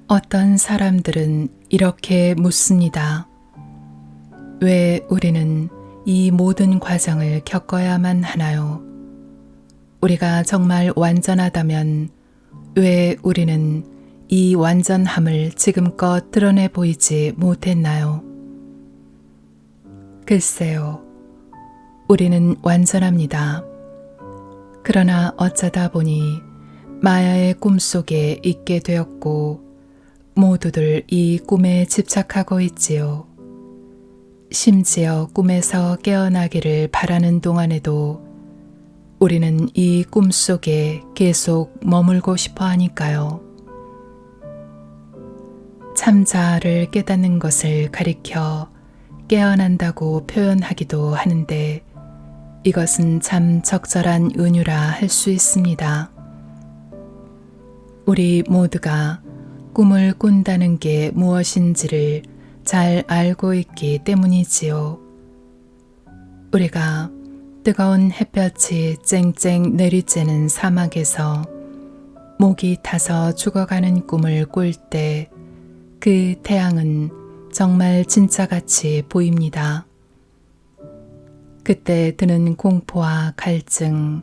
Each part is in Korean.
어떤 사람들은 이렇게 묻습니다. 왜 우리는 이 모든 과정을 겪어야만 하나요? 우리가 정말 완전하다면 왜 우리는 이 완전함을 지금껏 드러내 보이지 못했나요? 글쎄요, 우리는 완전합니다. 그러나 어쩌다 보니 마야의 꿈속에 있게 되었고 모두들 이 꿈에 집착하고 있지요. 심지어 꿈에서 깨어나기를 바라는 동안에도 우리는 이 꿈속에 계속 머물고 싶어 하니까요. 참자아를 깨닫는 것을 가리켜 깨어난다고 표현하기도 하는데 이것은 참 적절한 은유라 할 수 있습니다. 우리 모두가 꿈을 꾼다는 게 무엇인지를 잘 알고 있기 때문이지요. 우리가 뜨거운 햇볕이 쨍쨍 내리쬐는 사막에서 목이 타서 죽어가는 꿈을 꿀 때 그 태양은 정말 진짜같이 보입니다. 그때 드는 공포와 갈증,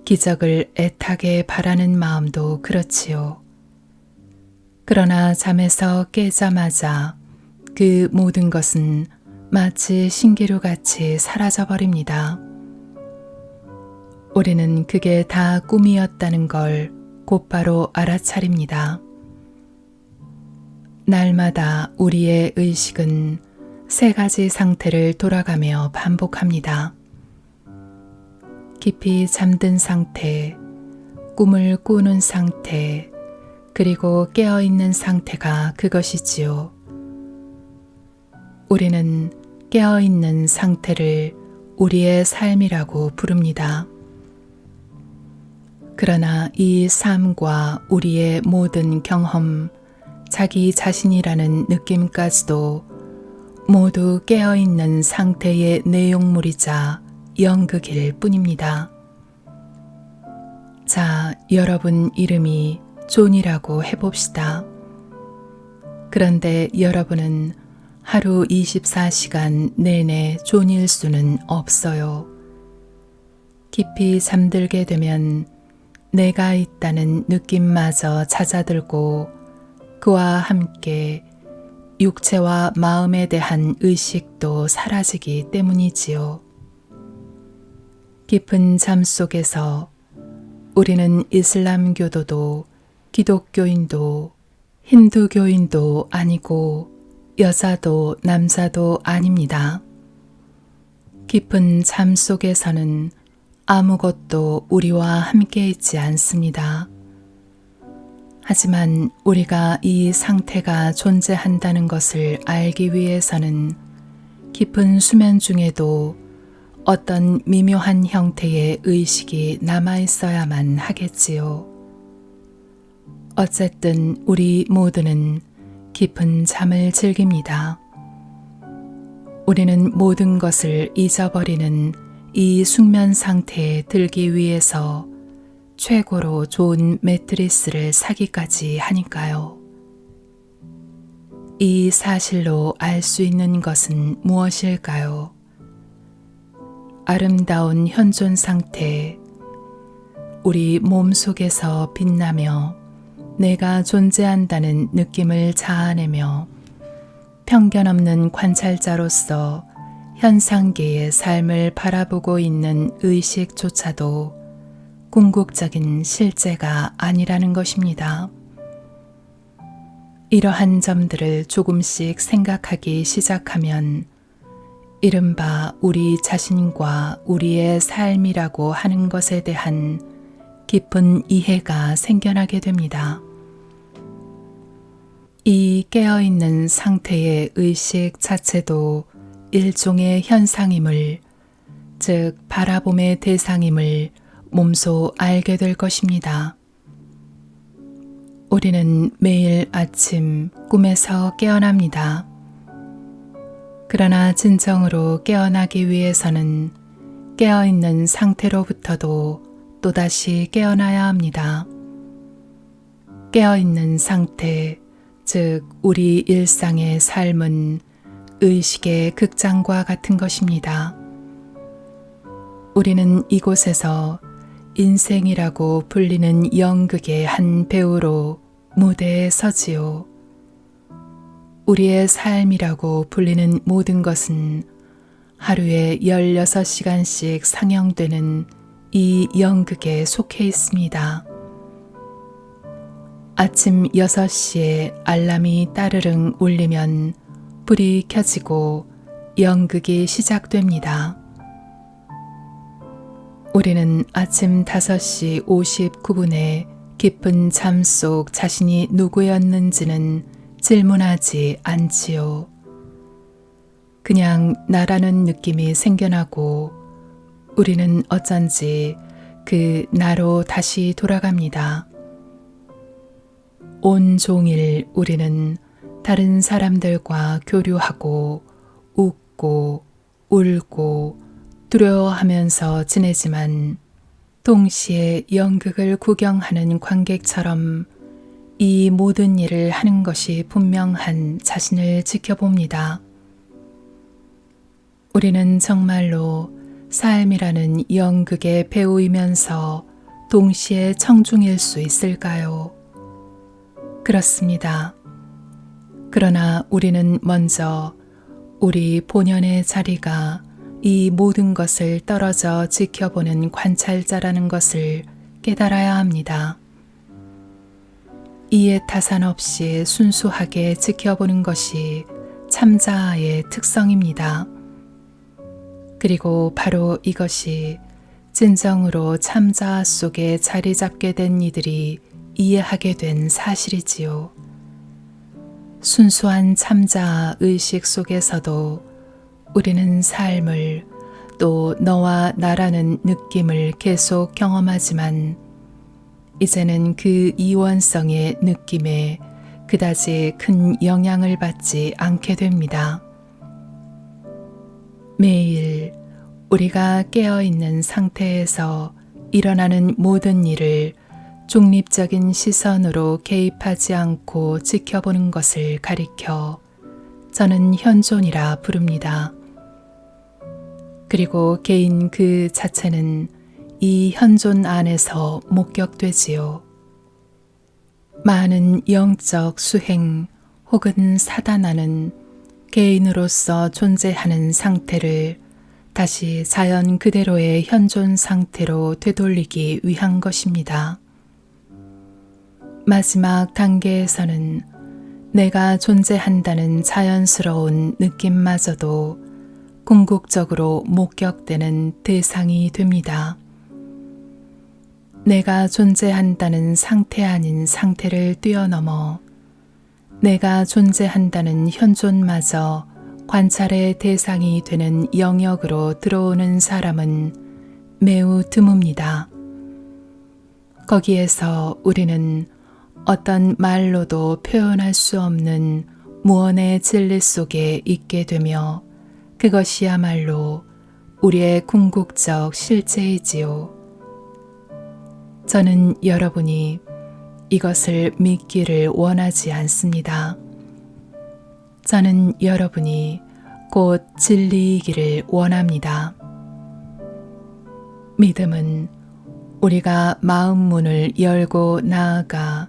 기적을 애타게 바라는 마음도 그렇지요. 그러나 잠에서 깨자마자 그 모든 것은 마치 신기루같이 사라져버립니다. 우리는 그게 다 꿈이었다는 걸 곧바로 알아차립니다. 날마다 우리의 의식은 세 가지 상태를 돌아가며 반복합니다. 깊이 잠든 상태, 꿈을 꾸는 상태, 그리고 깨어있는 상태가 그것이지요. 우리는 깨어있는 상태를 우리의 삶이라고 부릅니다. 그러나 이 삶과 우리의 모든 경험, 자기 자신이라는 느낌까지도 모두 깨어있는 상태의 내용물이자 연극일 뿐입니다. 자, 여러분 이름이 존이라고 해봅시다. 그런데 여러분은 하루 24시간 내내 존일 수는 없어요. 깊이 잠들게 되면 내가 있다는 느낌마저 잦아들고 그와 함께 육체와 마음에 대한 의식도 사라지기 때문이지요. 깊은 잠 속에서 우리는 이슬람교도도 기독교인도 힌두교인도 아니고 여자도 남자도 아닙니다. 깊은 잠 속에서는 아무것도 우리와 함께 있지 않습니다. 하지만 우리가 이 상태가 존재한다는 것을 알기 위해서는 깊은 수면 중에도 어떤 미묘한 형태의 의식이 남아있어야만 하겠지요. 어쨌든 우리 모두는 깊은 잠을 즐깁니다. 우리는 모든 것을 잊어버리는 이 숙면 상태에 들기 위해서 최고로 좋은 매트리스를 사기까지 하니까요. 이 사실로 알 수 있는 것은 무엇일까요? 아름다운 현존 상태, 우리 몸 속에서 빛나며 내가 존재한다는 느낌을 자아내며 편견 없는 관찰자로서 현상계의 삶을 바라보고 있는 의식조차도 궁극적인 실제가 아니라는 것입니다. 이러한 점들을 조금씩 생각하기 시작하면 이른바 우리 자신과 우리의 삶이라고 하는 것에 대한 깊은 이해가 생겨나게 됩니다. 이 깨어있는 상태의 의식 자체도 일종의 현상임을, 즉 바라봄의 대상임을 몸소 알게 될 것입니다. 우리는 매일 아침 꿈에서 깨어납니다. 그러나 진정으로 깨어나기 위해서는 깨어있는 상태로부터도 또다시 깨어나야 합니다. 깨어있는 상태, 즉 우리 일상의 삶은 의식의 극장과 같은 것입니다. 우리는 이곳에서 인생이라고 불리는 연극의 한 배우로 무대에 서지요. 우리의 삶이라고 불리는 모든 것은 하루에 16시간씩 상영되는 이 연극에 속해 있습니다. 아침 6시에 알람이 따르릉 울리면 불이 켜지고 연극이 시작됩니다. 우리는 아침 5시 59분에 깊은 잠 속 자신이 누구였는지는 질문하지 않지요. 그냥 나라는 느낌이 생겨나고 우리는 어쩐지 그 나로 다시 돌아갑니다. 온종일 우리는 다른 사람들과 교류하고 웃고 울고 두려워하면서 지내지만 동시에 연극을 구경하는 관객처럼 이 모든 일을 하는 것이 분명한 자신을 지켜봅니다. 우리는 정말로 삶이라는 연극의 배우이면서 동시에 청중일 수 있을까요? 그렇습니다. 그러나 우리는 먼저 우리 본연의 자리가 이 모든 것을 떨어져 지켜보는 관찰자라는 것을 깨달아야 합니다. 이해 타산 없이 순수하게 지켜보는 것이 참자아의 특성입니다. 그리고 바로 이것이 진정으로 참자아 속에 자리 잡게 된 이들이 이해하게 된 사실이지요. 순수한 참자아 의식 속에서도 우리는 삶을 또 너와 나라는 느낌을 계속 경험하지만 이제는 그 이원성의 느낌에 그다지 큰 영향을 받지 않게 됩니다. 매일 우리가 깨어있는 상태에서 일어나는 모든 일을 중립적인 시선으로 개입하지 않고 지켜보는 것을 가리켜 저는 현존이라 부릅니다. 그리고 개인 그 자체는 이 현존 안에서 목격되지요. 많은 영적 수행 혹은 사단하는 개인으로서 존재하는 상태를 다시 자연 그대로의 현존 상태로 되돌리기 위한 것입니다. 마지막 단계에서는 내가 존재한다는 자연스러운 느낌마저도 궁극적으로 목격되는 대상이 됩니다. 내가 존재한다는 상태 아닌 상태를 뛰어넘어 내가 존재한다는 현존마저 관찰의 대상이 되는 영역으로 들어오는 사람은 매우 드뭅니다. 거기에서 우리는 어떤 말로도 표현할 수 없는 무언의 진리 속에 있게 되며 그것이야말로 우리의 궁극적 실제이지요. 저는 여러분이 이것을 믿기를 원하지 않습니다. 저는 여러분이 곧 진리이기를 원합니다. 믿음은 우리가 마음 문을 열고 나아가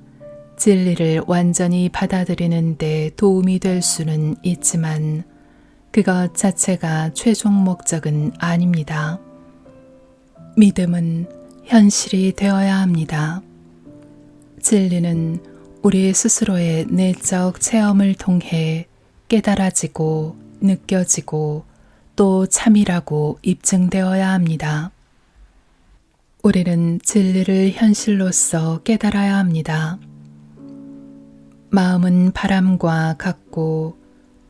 진리를 완전히 받아들이는 데 도움이 될 수는 있지만 그것 자체가 최종 목적은 아닙니다. 믿음은 현실이 되어야 합니다. 진리는 우리 스스로의 내적 체험을 통해 깨달아지고 느껴지고 또 참이라고 입증되어야 합니다. 우리는 진리를 현실로서 깨달아야 합니다. 마음은 바람과 같고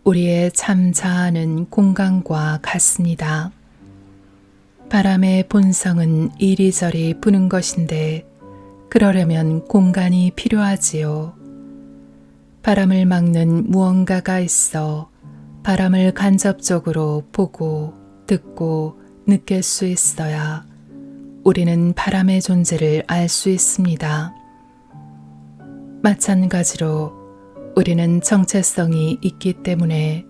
우리의 참 자아는 공간과 같습니다. 바람의 본성은 이리저리 부는 것인데 그러려면 공간이 필요하지요. 바람을 막는 무언가가 있어 바람을 간접적으로 보고 듣고 느낄 수 있어야 우리는 바람의 존재를 알 수 있습니다. 마찬가지로 우리는 정체성이 있기 때문에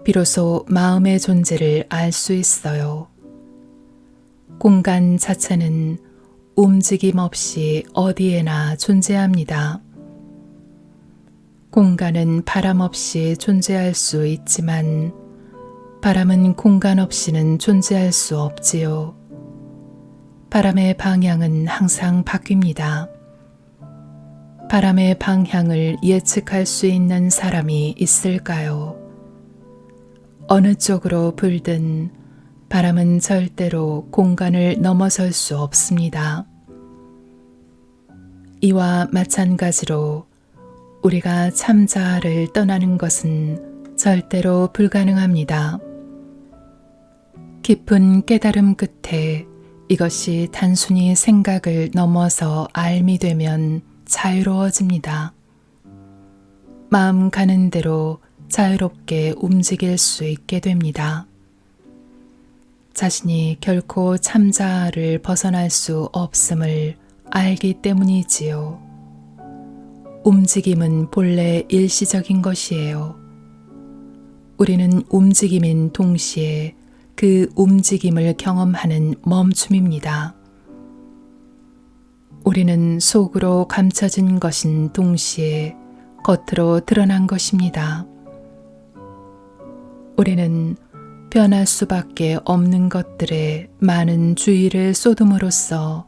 비로소 마음의 존재를 알 수 있어요. 공간 자체는 움직임 없이 어디에나 존재합니다. 공간은 바람 없이 존재할 수 있지만 바람은 공간 없이는 존재할 수 없지요. 바람의 방향은 항상 바뀝니다. 바람의 방향을 예측할 수 있는 사람이 있을까요? 어느 쪽으로 불든 바람은 절대로 공간을 넘어설 수 없습니다. 이와 마찬가지로 우리가 참자아를 떠나는 것은 절대로 불가능합니다. 깊은 깨달음 끝에 이것이 단순히 생각을 넘어서 알미 되면 자유로워집니다. 마음 가는 대로 자유롭게 움직일 수 있게 됩니다. 자신이 결코 참자아를 벗어날 수 없음을 알기 때문이지요. 움직임은 본래 일시적인 것이에요. 우리는 움직임인 동시에 그 움직임을 경험하는 멈춤입니다. 우리는 속으로 감춰진 것인 동시에 겉으로 드러난 것입니다. 우리는 변할 수밖에 없는 것들에 많은 주의를 쏟음으로써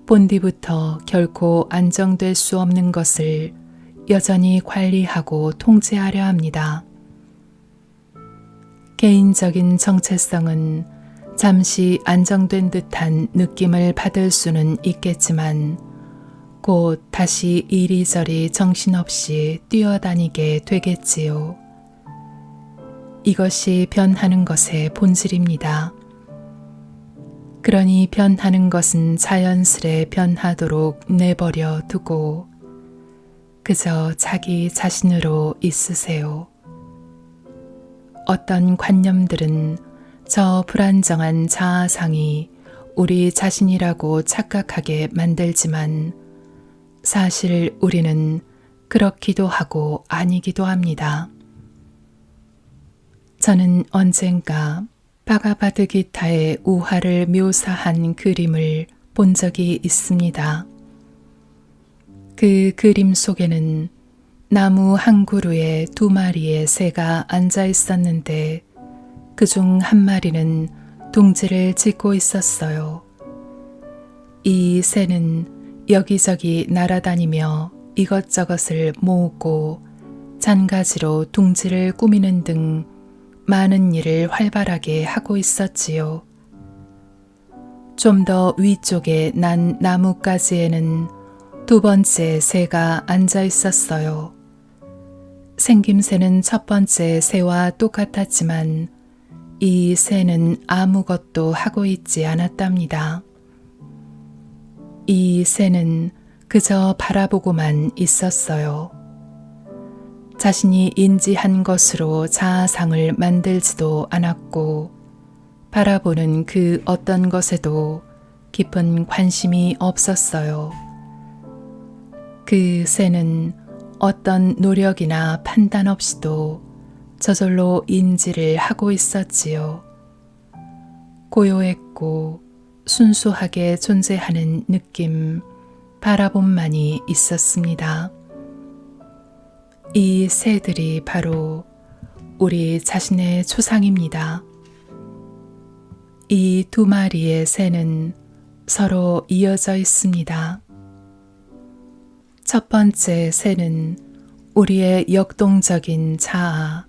본디부터 결코 안정될 수 없는 것을 여전히 관리하고 통제하려 합니다. 개인적인 정체성은 잠시 안정된 듯한 느낌을 받을 수는 있겠지만 곧 다시 이리저리 정신없이 뛰어다니게 되겠지요. 이것이 변하는 것의 본질입니다. 그러니 변하는 것은 자연스레 변하도록 내버려 두고 그저 자기 자신으로 있으세요. 어떤 관념들은 저 불안정한 자아상이 우리 자신이라고 착각하게 만들지만 사실 우리는 그렇기도 하고 아니기도 합니다. 저는 언젠가 바가바드기타의 우화를 묘사한 그림을 본 적이 있습니다. 그 그림 속에는 나무 한 그루에 2마리의 새가 앉아 있었는데 그중 한 마리는 둥지를 짓고 있었어요. 이 새는 여기저기 날아다니며 이것저것을 모으고 잔가지로 둥지를 꾸미는 등 많은 일을 활발하게 하고 있었지요. 좀 더 위쪽에 난 나뭇가지에는 2번째 새가 앉아 있었어요. 생김새는 첫 번째 새와 똑같았지만 이 새는 아무것도 하고 있지 않았답니다. 이 새는 그저 바라보고만 있었어요. 자신이 인지한 것으로 자아상을 만들지도 않았고 바라보는 그 어떤 것에도 깊은 관심이 없었어요. 그 새는 어떤 노력이나 판단 없이도 저절로 인지를 하고 있었지요. 고요했고 순수하게 존재하는 느낌, 바라봄만이 있었습니다. 이 새들이 바로 우리 자신의 초상입니다. 이 2마리의 새는 서로 이어져 있습니다. 첫 번째 새는 우리의 역동적인 자아,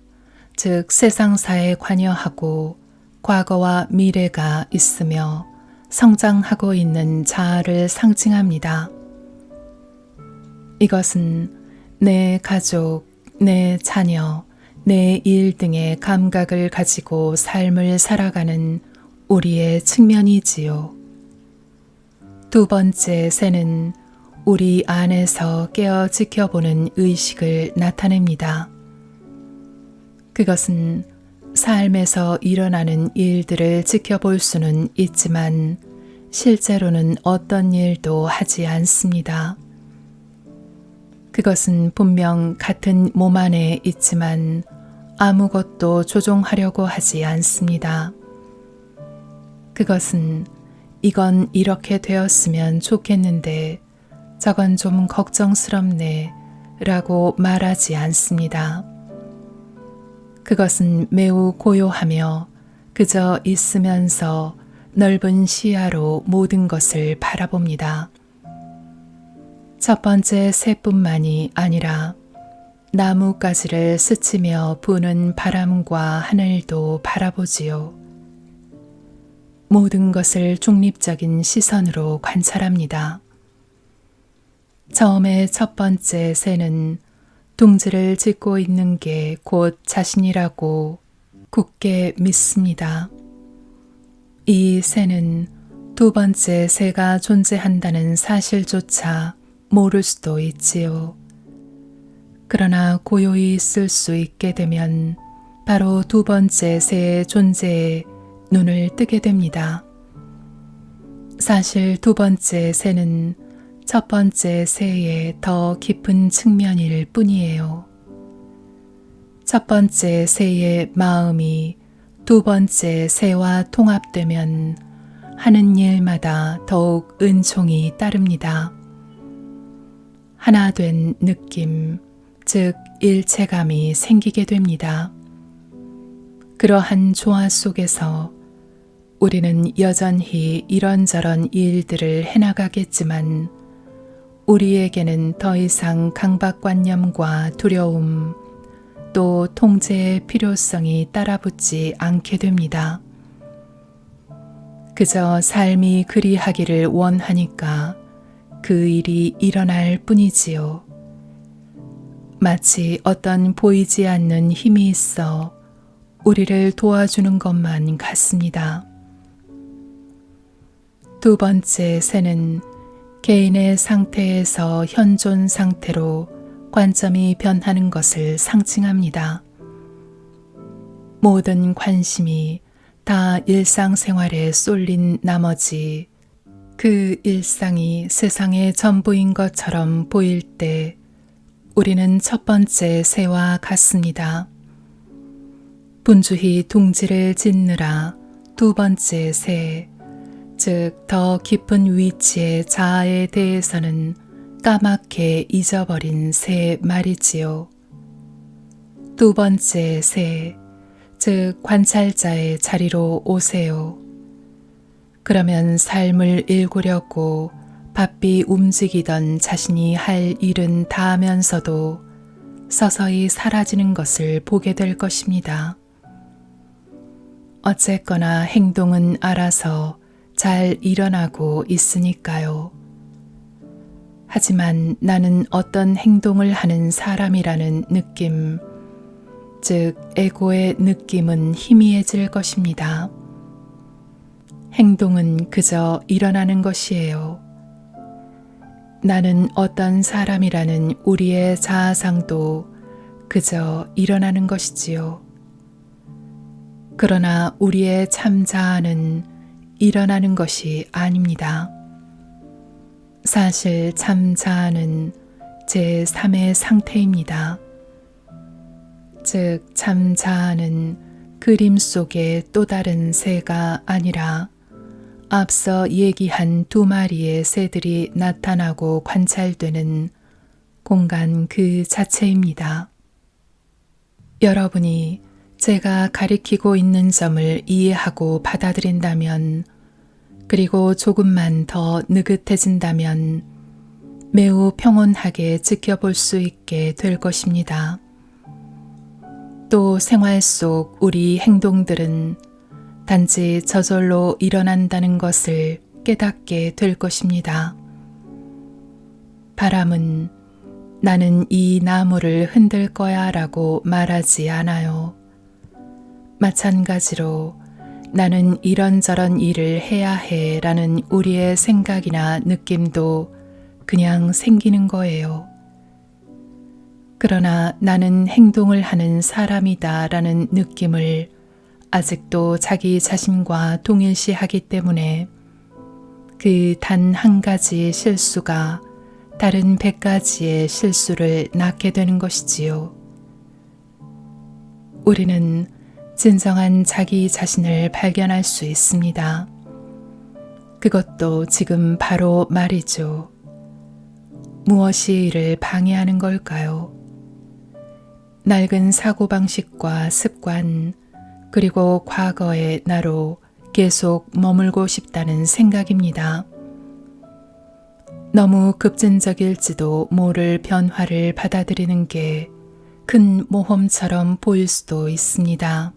즉 세상사에 관여하고 과거와 미래가 있으며 성장하고 있는 자아를 상징합니다. 이것은 내 가족, 내 자녀, 내 일 등의 감각을 가지고 삶을 살아가는 우리의 측면이지요. 2번째 새는 우리 안에서 깨어 지켜보는 의식을 나타냅니다. 그것은 삶에서 일어나는 일들을 지켜볼 수는 있지만 실제로는 어떤 일도 하지 않습니다. 그것은 분명 같은 몸 안에 있지만 아무것도 조종하려고 하지 않습니다. 그것은 이건 이렇게 되었으면 좋겠는데 저건 좀 걱정스럽네 라고 말하지 않습니다. 그것은 매우 고요하며 그저 있으면서 넓은 시야로 모든 것을 바라봅니다. 첫 번째 새뿐만이 아니라 나뭇가지를 스치며 부는 바람과 하늘도 바라보지요. 모든 것을 중립적인 시선으로 관찰합니다. 처음에 첫 번째 새는 둥지를 짓고 있는 게 곧 자신이라고 굳게 믿습니다. 이 새는 두 번째 새가 존재한다는 사실조차 모를 수도 있지요. 그러나 고요히 있을 수 있게 되면 바로 두 번째 새의 존재에 눈을 뜨게 됩니다. 사실 두 번째 새는 첫 번째 새의 더 깊은 측면일 뿐이에요. 첫 번째 새의 마음이 두 번째 새와 통합되면 하는 일마다 더욱 은총이 따릅니다. 하나 된 느낌, 즉 일체감이 생기게 됩니다. 그러한 조화 속에서 우리는 여전히 이런저런 일들을 해나가겠지만 우리에게는 더 이상 강박관념과 두려움, 또 통제의 필요성이 따라붙지 않게 됩니다. 그저 삶이 그리하기를 원하니까 그 일이 일어날 뿐이지요. 마치 어떤 보이지 않는 힘이 있어 우리를 도와주는 것만 같습니다. 두 번째 새는 개인의 상태에서 현존 상태로 관점이 변하는 것을 상징합니다. 모든 관심이 다 일상생활에 쏠린 나머지 그 일상이 세상의 전부인 것처럼 보일 때 우리는 첫 번째 새와 같습니다. 분주히 둥지를 짓느라 두 번째 새, 즉 더 깊은 위치의 자아에 대해서는 까맣게 잊어버린 새 말이지요. 두 번째 새, 즉 관찰자의 자리로 오세요. 그러면 삶을 일구려고 바삐 움직이던 자신이 할 일은 다 하면서도 서서히 사라지는 것을 보게 될 것입니다. 어쨌거나 행동은 알아서 잘 일어나고 있으니까요. 하지만 나는 어떤 행동을 하는 사람이라는 느낌, 즉 에고의 느낌은 희미해질 것입니다. 행동은 그저 일어나는 것이에요. 나는 어떤 사람이라는 우리의 자아상도 그저 일어나는 것이지요. 그러나 우리의 참 자아는 일어나는 것이 아닙니다. 사실 참 자아는 제3의 상태입니다. 즉 참 자아는 그림 속의 또 다른 새가 아니라 앞서 얘기한 두 마리의 새들이 나타나고 관찰되는 공간 그 자체입니다. 여러분이 제가 가리키고 있는 점을 이해하고 받아들인다면, 그리고 조금만 더 느긋해진다면 매우 평온하게 지켜볼 수 있게 될 것입니다. 또 생활 속 우리 행동들은 단지 저절로 일어난다는 것을 깨닫게 될 것입니다. 바람은 나는 이 나무를 흔들 거야 라고 말하지 않아요. 마찬가지로 나는 이런저런 일을 해야 해 라는 우리의 생각이나 느낌도 그냥 생기는 거예요. 그러나 나는 행동을 하는 사람이다 라는 느낌을 아직도 자기 자신과 동일시하기 때문에 그 단 한 가지 실수가 다른 100가지의 실수를 낳게 되는 것이지요. 우리는 진정한 자기 자신을 발견할 수 있습니다. 그것도 지금 바로 말이죠. 무엇이 이를 방해하는 걸까요? 낡은 사고방식과 습관, 그리고 과거의 나로 계속 머물고 싶다는 생각입니다. 너무 급진적일지도 모를 변화를 받아들이는 게 큰 모험처럼 보일 수도 있습니다.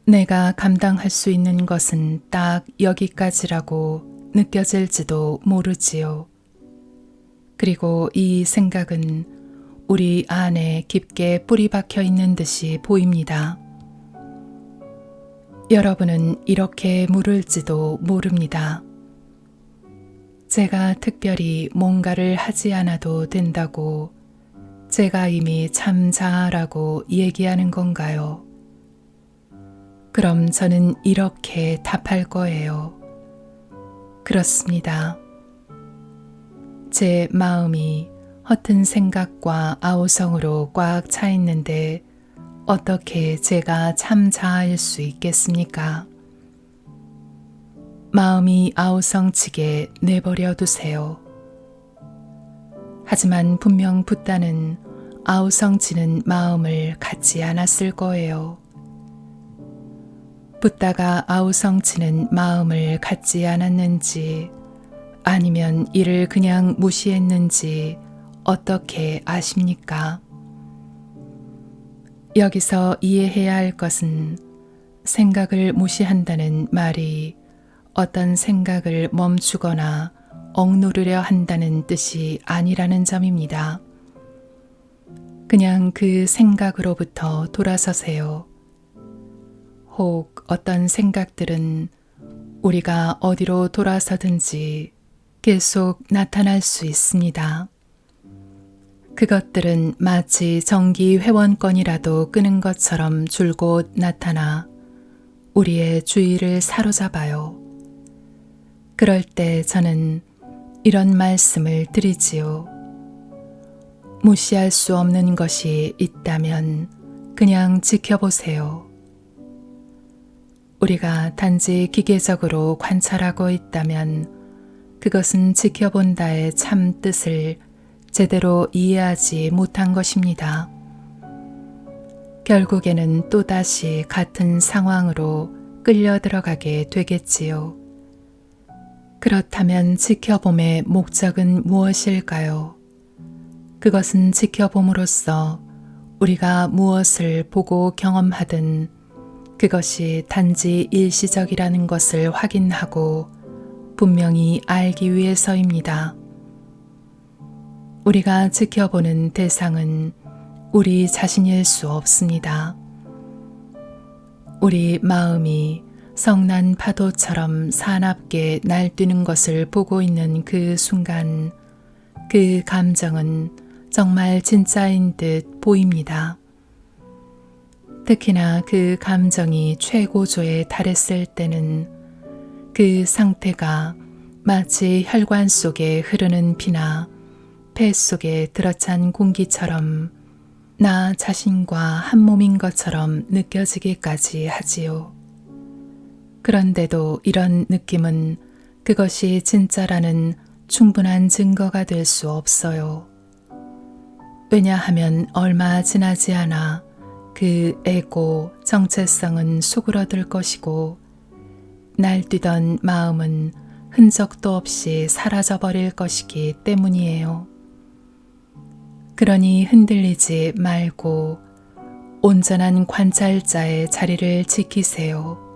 내가 감당할 수 있는 것은 딱 여기까지라고 느껴질지도 모르지요. 그리고 이 생각은 우리 안에 깊게 뿌리 박혀 있는 듯이 보입니다. 여러분은 이렇게 물을지도 모릅니다. 제가 특별히 뭔가를 하지 않아도 된다고 제가 이미 참 잘하라고 얘기하는 건가요? 그럼 저는 이렇게 답할 거예요. 그렇습니다. 제 마음이 허튼 생각과 아우성으로 꽉 차 있는데 어떻게 제가 참 자아일 수 있겠습니까? 마음이 아우성치게 내버려 두세요. 하지만 분명 붓다는 아우성치는 마음을 갖지 않았을 거예요. 붓다가 아우성치는 마음을 갖지 않았는지 아니면 이를 그냥 무시했는지 어떻게 아십니까? 여기서 이해해야 할 것은 생각을 무시한다는 말이 어떤 생각을 멈추거나 억누르려 한다는 뜻이 아니라는 점입니다. 그냥 그 생각으로부터 돌아서세요. 혹 어떤 생각들은 우리가 어디로 돌아서든지 계속 나타날 수 있습니다. 그것들은 마치 정기 회원권이라도 끄는 것처럼 줄곧 나타나 우리의 주의를 사로잡아요. 그럴 때 저는 이런 말씀을 드리지요. 무시할 수 없는 것이 있다면 그냥 지켜보세요. 우리가 단지 기계적으로 관찰하고 있다면 그것은 지켜본다의 참 뜻을 제대로 이해하지 못한 것입니다. 결국에는 또다시 같은 상황으로 끌려 들어가게 되겠지요. 그렇다면 지켜봄의 목적은 무엇일까요? 그것은 지켜봄으로써 우리가 무엇을 보고 경험하든 그것이 단지 일시적이라는 것을 확인하고 분명히 알기 위해서입니다. 우리가 지켜보는 대상은 우리 자신일 수 없습니다. 우리 마음이 성난 파도처럼 사납게 날뛰는 것을 보고 있는 그 순간 그 감정은 정말 진짜인 듯 보입니다. 특히나 그 감정이 최고조에 달했을 때는 그 상태가 마치 혈관 속에 흐르는 피나 폐 속에 들어찬 공기처럼 나 자신과 한 몸인 것처럼 느껴지기까지 하지요. 그런데도 이런 느낌은 그것이 진짜라는 충분한 증거가 될 수 없어요. 왜냐하면 얼마 지나지 않아 그 에고 정체성은 수그러들 것이고 날뛰던 마음은 흔적도 없이 사라져버릴 것이기 때문이에요. 그러니 흔들리지 말고 온전한 관찰자의 자리를 지키세요.